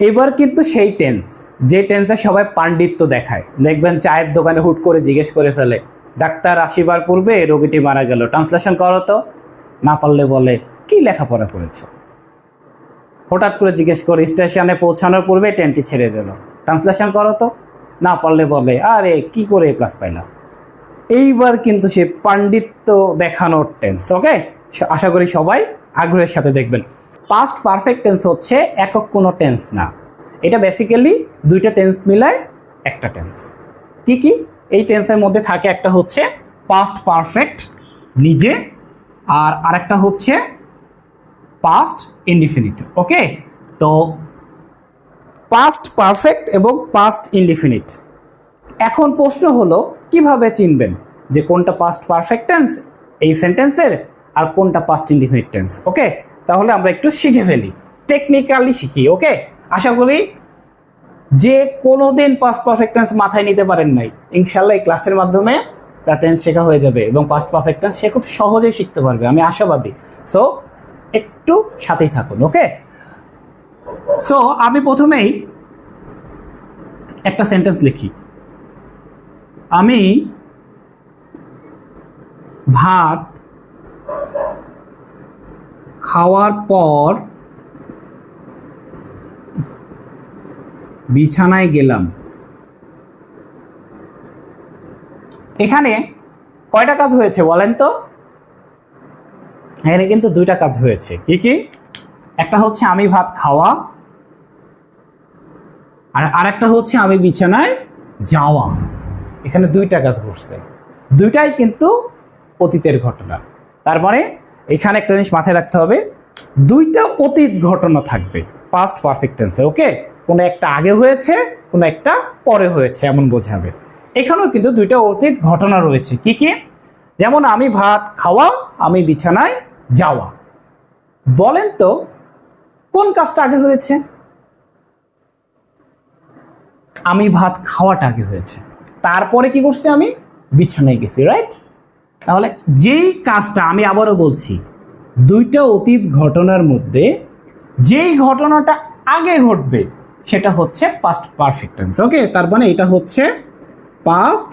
এবার কিন্তু সেই টেন্স, যে টেন্সে সবাই পাণ্ডিত্য দেখায়, দেখবেন চায়ের দোকানে হুট করে জিজ্ঞেস করে ফেলে, ডাক্তার আসিবার পূর্বে রোগীটি মারা গেল, ট্রান্সলেশন করো তো। না পারলে বলে, কি লেখাপড়া করেছো? হঠাৎ করে জিজ্ঞেস করে স্টেশনে পৌঁছানোর পূর্বে ট্রেনটি ছেড়ে দিল, ট্রান্সলেশন করো তো। না পারলে বলে, আরে কি করে এ প্লাস পাইলাম। এইবার কিন্তু সে পাণ্ডিত্য দেখানোর টেন্স। ওকে, আশা করি সবাই আগ্রহের সাথে দেখবেন। পাস্ট পারফেক্ট টেন্স হচ্ছে একক কোনো টেন্স না, এটা বেসিক্যালি দুইটা টেন্স মিলায় একটা টেন্স। কি কি এই টেন্সের মধ্যে থাকে? একটা হচ্ছে পাস্ট পারফেক্ট নিজে, আর আরেকটা হচ্ছে পাস্ট ইনডিফিনিট। ওকে, তো পাস্ট পারফেক্ট এবং পাস্ট ইনডিফিনিট। এখন প্রশ্ন হলো কিভাবে চিনবেন যে কোনটা পাস্ট পারফেক্ট টেন্স এই সেন্টেন্সের আর কোনটা পাস্ট ইনডিফিনিট টেন্স। ওকে, তাহলে আমরা একটু শিখে ফেলি, টেকনিক্যালি শিখি। ওকে, আশা করি যে কোনোদিন পাস্ট পারফেক্ট টেন্স মাথায় নিতে পারেন নাই, ইনশাআল্লাহ এই ক্লাসের মাধ্যমে তার টেন্স শেখা হয়ে যাবে এবং পাস্ট পারফেক্ট টেন্স সে খুব সহজেই শিখতে পারবে, আমি আশাবাদী। সো একটু সাথেই থাকুন। ওকে, সো আমি প্রথমেই একটা সেন্টেন্স লিখি, আমি ভাত খাওয়ার পর বিছানায় গেলাম। এখানে কয়টা কাজ হয়েছে বলেন তো? এখানে কিন্তু দুইটা কাজ হয়েছে। কি কি? একটা হচ্ছে আমি ভাত খাওয়া, আর আরেকটা হচ্ছে আমি বিছানায় যাওয়া। এখানে দুইটা কাজ ঘটছে, দুইটাই কিন্তু অতীতের ঘটনা। তারপরে এখানে একটা জিনিস মাথায় রাখতে হবে, দুইটা অতীত ঘটনা থাকবে পাস্ট পারফেক্ট টেন্সে। ওকে, কোনো একটা আগে হয়েছে, কোনো একটা পরে হয়েছে, এমন বোঝাবে। এখানেও কিন্তু দুইটা অতীত ঘটনা রয়েছে। কি কি? যেমন আমি ভাত খাওয়া, আমি বিছানায় যাওয়া। বলেন তো কোন কাজটা আগে হয়েছে? আমি ভাত খাওয়াটা আগে হয়েছে, তারপরে কি করছি? আমি বিছানায় গেছি, রাইট? তাহলে যেই কাজটা, আমি আবারও বলছি, দুইটা অতীত ঘটনার মধ্যে যেই ঘটনাটা আগে ঘটবে সেটা হচ্ছে পাস্ট পারফেক্ট টেন্স। ওকে, তার মানে এটা হচ্ছে পাস্ট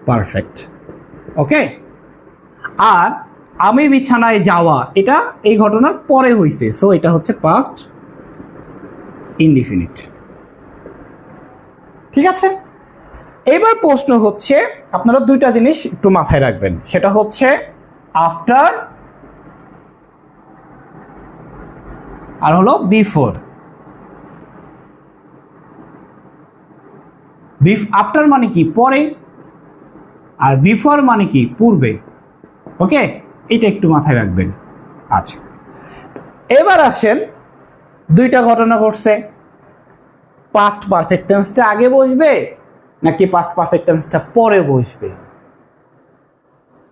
পারফেক্ট। ওকে, আর আমি বিছানায় যাওয়া এটা এই ঘটনার পরে হয়েছে, সো এটা হচ্ছে পাস্ট ইনডিফিনিট। ঠিক আছে, এবার প্রশ্ন হচ্ছে, আপনারা দুইটা জিনিস একটু মাথায় রাখবেন, সেটা হচ্ছে আফটার আর হলো বিফোর। আফটার মানে কি? পরে, আর বিফোর মানে কি? পূর্বে। ওকে, এটা একটু মাথায় রাখবেন। আচ্ছা, এবার আসেন, দুইটা ঘটনা ঘটছে, পাস্ট পারফেক্ট টেন্সটা আগে বসবে নাকি পাস্ট পারফেক্ট টেন্সটা পরে বসবে?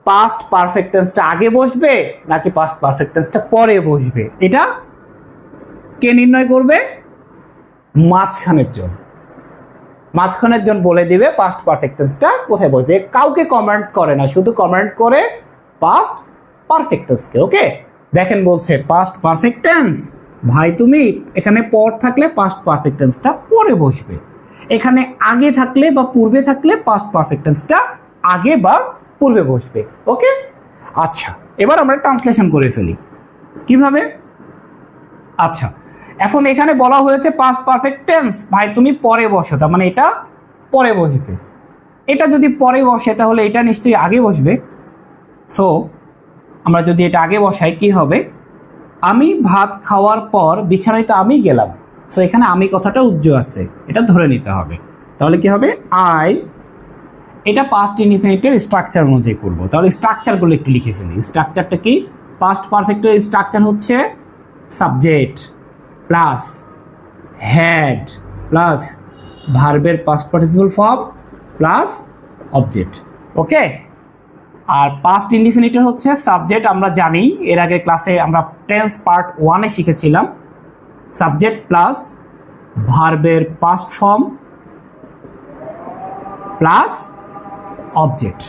পাস্ট পারফেক্ট টেন্সটা আগে বসবে নাকি পাস্ট পারফেক্ট টেন্সটা পরে বসবে? এটা কে নির্ণয় করবে? মাঝখানের জন। মাঝখানের জন বলে দিবে পাস্ট পারফেক্ট টেন্সটা কোথায় বসবে। কাউকে কমেন্ট করে না, শুধু কমেন্ট করে পাস্ট পারফেক্ট টেন্সকে। ওকে, দেখেন বলছে পাস্ট পারফেক্ট টেন্স, ভাই তুমি এখানে পর থাকলে পাস্ট পারফেক্ট টেন্সটা পরে বসবে, এখানে আগে থাকলে বা পূর্বে থাকলে পাস্ট পারফেক্ট টেন্সটা আগে বা পূর্বে বসবে। ওকে, আচ্ছা, এবার আমরা ট্রান্সলেশন করে ফেলি। কিভাবে? আচ্ছা, এখন এখানে বলা হয়েছে পাস্ট পারফেক্ট টেন্স, ভাই তুমি পরে বসো, তার মানে এটা পরে বসবে। এটা যদি পরে বসে তাহলে এটা নিশ্চয়ই আগে বসবে। সো আমরা যদি এটা আগে বসাই কি হবে? আমি ভাত খাওয়ার পর বিছানায় তো আমি গেলাম, সো এখানে আমি কথাটা উজ্জ্ব আছে, এটা ধরে নিতে হবে। তাহলে কি হবে? আই, এটা পাস্ট ইনডিফিনিটের স্ট্রাকচার অনুযায়ী করব। তাহলে স্ট্রাকচারগুলো একটু লিখে ফেলি। স্ট্রাকচারটা কি? পাস্ট পারফেক্টের স্ট্রাকচার হচ্ছে সাবজেক্ট প্লাস হ্যাড প্লাস ভার্বের past participle form plus object. Okay, আর পাস্ট ইনডিফিনিটের হচ্ছে সাবজেক্ট, আমরা জানি এর আগে ক্লাসে আমরা টেন্স পার্ট 1-এ শিখেছিলাম, সাবজেক্ট প্লাস ভার্বের পাস্ট ফর্ম প্লাস অবজেক্ট।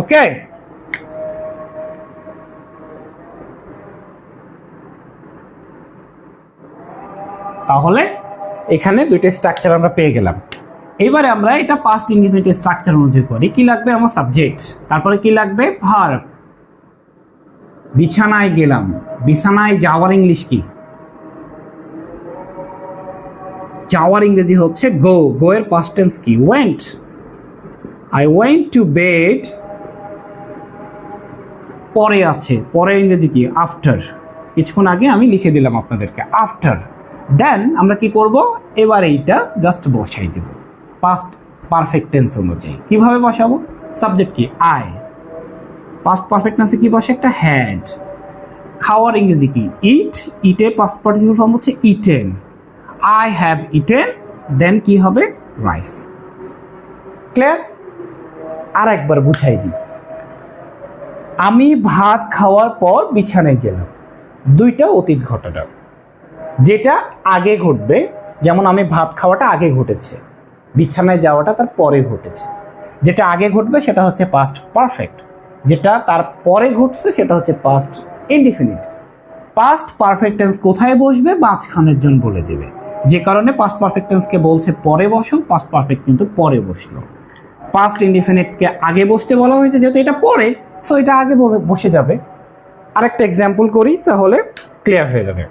ওকে, তাহলে এখানে দুইটা স্ট্রাকচার আমরা পেয়ে গেলাম। এবারে আমরা এটা পাস্ট ইনডিফিনিট স্ট্রাকচার অনুযায়ী করি। কি লাগবে? আমার সাবজেক্ট, তারপরে কি লাগবে? ভার্ব। বিছানায় গেলাম, বিছানায় যাওয়ার ইংলিশ কি? যাওয়ার ইংরেজি হচ্ছে গো। গো এর পাস্ট টেন্স কি? Went. I went to bed, পরে আছে, পরের ইংরেজি কি? আফটার। কিছুক্ষণ আগে আমি লিখে দিলাম আপনাদেরকে, আফটার। দেন আমরা কি করব? এবার এইটা জাস্ট বসাই দেব পাস্ট পারফেক্ট টেন্স অনুযায়ী। কিভাবে বসাবো? সাবজেক্ট কি? আই। পাস্ট পারফেক্ট টেন্সে কি বসে? একটা হ্যাড। খাওয়ার ইংরেজি কি? ইট। ইটের পাস্ট পার্টিসিপল ফর্ম হচ্ছে ইটেন। আই হ্যাভ ইটেন, দেন কি হবে? রাইস। ক্লিয়ার? আর একবার বুঝাই দিই। আমি ভাত খাওয়ার পর বিছানায় গেলাম, দুইটা অতীত ঘটনা। যেটা আগে ঘটবে, যেমন আমি ভাত খাওয়াটা আগে ঘটেছে, বিছানায় যাওয়াটা তার পরে ঘটেছে। যেটা আগে ঘটবে সেটা হচ্ছে পাস্ট পারফেক্ট, যেটা তার পরে ঘটছে সেটা হচ্ছে past indefinite. Past perfect tense কোথায় বসবে? মাঝখানের জন বলে দেবে। যে কারণে পাস্ট পারফেক্ট টেন্সকে বলছে পরে বসো, পাস্ট পারফেক্ট কিন্তু পরে বসলো। পাস্ট ইনডিফিনিটকে আগে বসতে বলা হয়েছে, যেহেতু এটা পরে, সো এটা আগে বসে যাবে। আরেকটা এক্সাম্পল করি, তাহলে ক্লিয়ার হয়ে যাবে।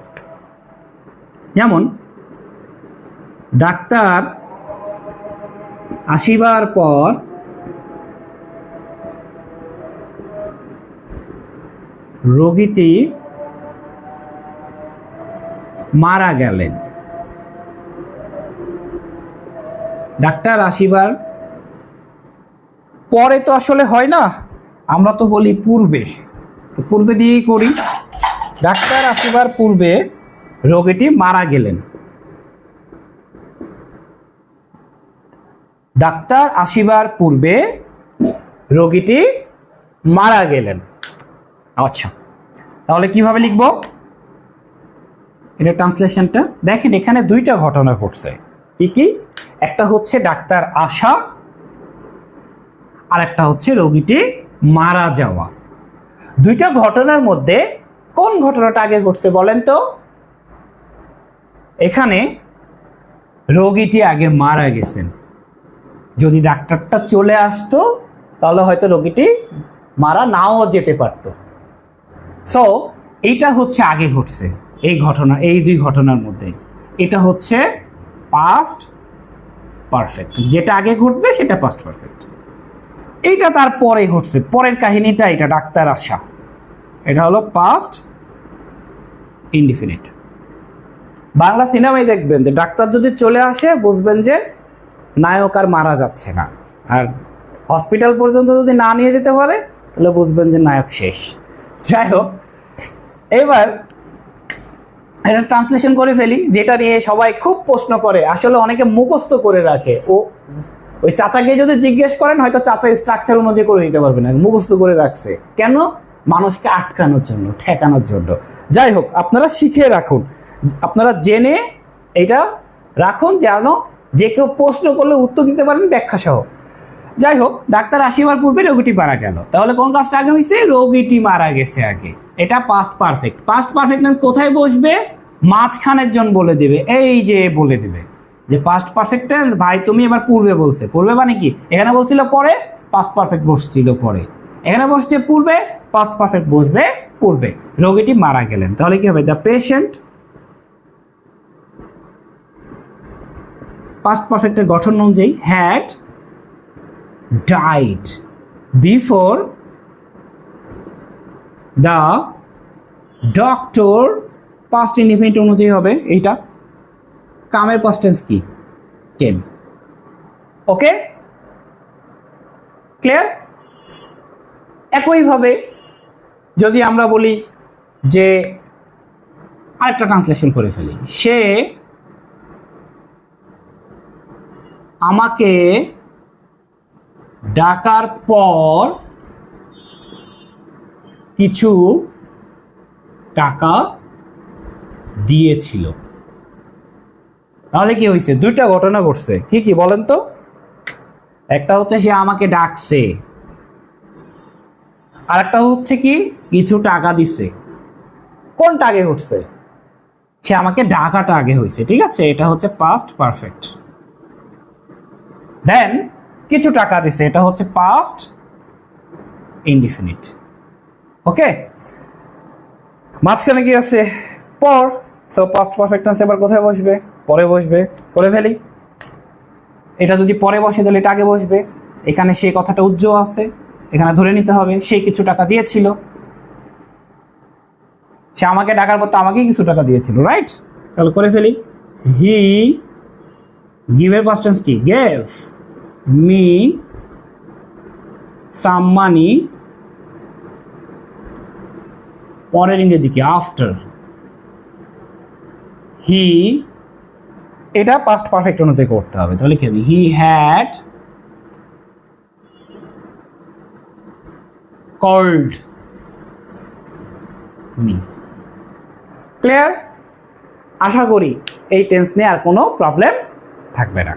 যেমন ডাক্তার আসিবার পর রোগীটি মারা গেলেন। ডাক্তার আসিবার পরে তো আসলে হয় না, আমরা তো বলি পূর্বে, তো পূর্বে দিয়েই করি। ডাক্তার আসিবার পূর্বে রোগীটি মারা গেলেন। ডাক্তার আসিবার পূর্বে রোগীটি মারা গেলেন। আচ্ছা, তাহলে কিভাবে লিখব? এটা ট্রান্সলেশনটা দেখেন, এখানে দুইটা ঘটনা ঘটছে। কি কি? একটা হচ্ছে ডাক্তার আসা, আর একটা হচ্ছে রোগীটি মারা যাওয়া। দুইটা ঘটনার মধ্যে কোন ঘটনাটা আগে ঘটছে বলেন তো? এখানে রোগীটি আগে মারা গেছেন। যদি ডাক্তারটা চলে আসতো তাহলে হয়তো রোগীটি মারা নাও যেতে পারত। সো এইটা হচ্ছে আগে ঘটছে, এই ঘটনা, এই দুই ঘটনার মধ্যে এটা হচ্ছে পাস্ট পারফেক্ট। যেটা আগে ঘটবে সেটা পাস্ট পারফেক্ট। এইটা তার পরে ঘটছে, পরের কাহিনীটা এটা, ডাক্তার আসা, এটা হলো পাস্ট ইনডিফিনিট। বাংলা সিনেমায় দেখবেন যে ডাক্তার যদি চলে আসে বুঝবেন যে নায়ক আর মারা যাচ্ছে না, আর হসপিটাল পর্যন্ত যদি না নিয়ে যেতে পারে তাহলে বুঝবেন যে নায়ক শেষ। যাই হোক, এবার এটা ট্রান্সলেশন করে ফেলি, যেটা নিয়ে সবাই খুব প্রশ্ন করে, আসলে অনেকে মুখস্থ করে রাখে। ওই চাচাকে যদি জিজ্ঞেস করেন হয়তো চাচা স্ট্রাকচার অনুযায়ী করে দিতে পারবে না, মুখস্থ করে রাখছে কেন? মানুষকে আটকানোর জন্য, ঠেকানোর জন্য। যাই হোক, আপনারা শিখে রাখুন, আপনারা জেনে এটা রাখুন, যেন যে কেউ প্রশ্ন করলে উত্তর দিতে পারেন ব্যাখ্যা সহ। যাই হোক, ডাক্তার আসিবার পূর্বে রোগীটি মারা গেল, তাহলে কোন কাজটা আগে হয়েছে? রোগীটি মারা গেছে আগে। এটা পাস্ট পারফেক্ট। পাস্ট পারফেক্ট কোথায় বসবে? মাঝখানের জন বলে দেবে, এই যে বলে দেবে যে পাস্ট পারফেক্ট টেন্স ভাই তুমি এবার পূর্বে বলছে। পূর্বে মানে কি? এখানে বলছিল পরে, পাস্ট পারফেক্ট বসছিল পরে। এখানে বসছে পূর্বে, পাস্ট পারফেক্ট বসবে পূর্বে। রোগীটি মারা গেলেন, তাহলে কি হবে? দ্য পেশেন্ট, পাস্ট পারফেক্টের গঠন অনুযায়ী had died before the doctor. Past indefinite অনুযায়ী হবে এইটা। কামের পাস্ট টেন্স কি? কেম। ওকে, ক্লিয়ার? একইভাবে যদি আমরা বলি যে আরেকটা ট্রান্সলেশন করে ফেলি, সে আমাকে ডাকার পর কিছু টাকা দিয়েছিল। তাহলে কি হয়েছে? দুইটা ঘটনা ঘটছে। কি কি বলেন তো? একটা হচ্ছে সে আমাকে ডাকছে, আর একটা হচ্ছে কি কিছু টাকা দিচ্ছে। কোনটা আগে ঘটছে? সে আমাকে ডাকাটা আগে হয়েছে, ঠিক আছে, এটা হচ্ছে পাস্ট পারফেক্ট। দেন কিছু টাকা দিছে, এটা হচ্ছে পাস্ট ইনডিফিনিট। ওকে, মাঝখানে কি আছে? পর। সো পাস্ট পারফেক্ট টেন্স এবার কোথায় বসবে? পরে বসবে। করে ফেলি। এটা যদি পরে বসে তাহলে এটা আগে বসবে। এখানে সে কথাটা উজ্জ্বল আছে, এখানে ধরে নিতে হবে সে কিছু টাকা দিয়েছিল। সে আমাকে টাকার পর তো আমাকেই কিছু টাকা দিয়েছিল, রাইট? তাহলে করে ফেলি। হি গিভের পাস্ট টেন্স কি? গেভ মি সাম মানি। পরের ইংরেজি কি? আফটার। হি, এটা পাস্ট পারফেক্ট অনুযায়ী করতে হবে। তাহলে কি হবে? He had called me. Clear? আশা করি এই টেন্স নিয়ে আর কোনো প্রবলেম থাকবে না।